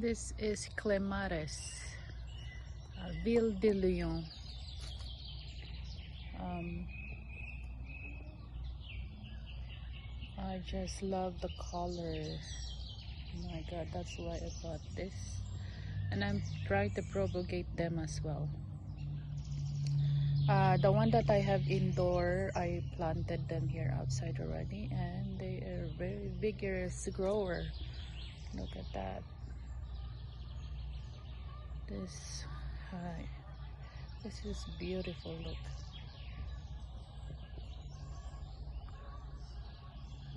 This is Clematis Ville de Lyon. I just love the color. Oh my god, that's why I bought this. And I'm trying to propagate them as well. The one that I have indoor, I planted them here outside already, and they are very vigorous grower. Look at that. This is beautiful. Look,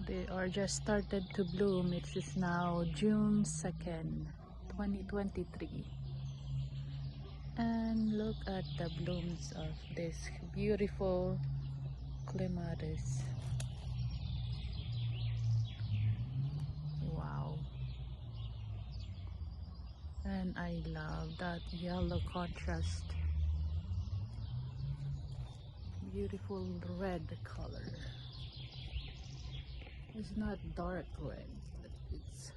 they are just started to bloom. It is now June 2nd, 2023, and look at the blooms of this beautiful clematis. Wow. And I love that yellow contrast. Beautiful red color. It's not dark red, but it's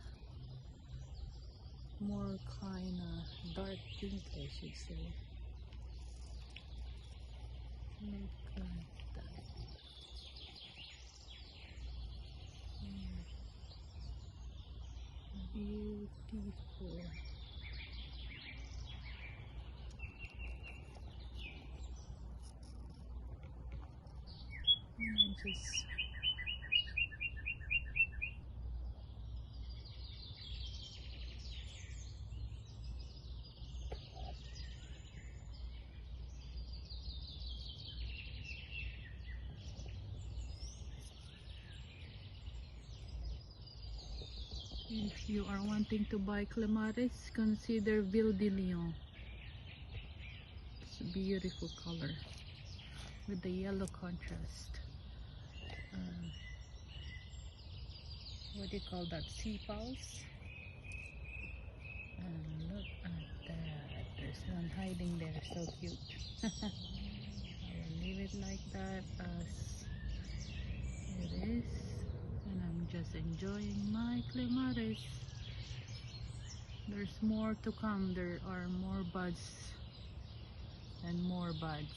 more kinda dark pink, I should say. Look at that. Beautiful. Just if you are wanting to buy clematis, consider Ville de Lyon. It's a beautiful color with the yellow contrast. What do you call that? Sepals. And look at that. There's one hiding there, so cute. I will leave it like that as it is. And I'm just enjoying my clematis. There's more to come. There are more buds and more buds.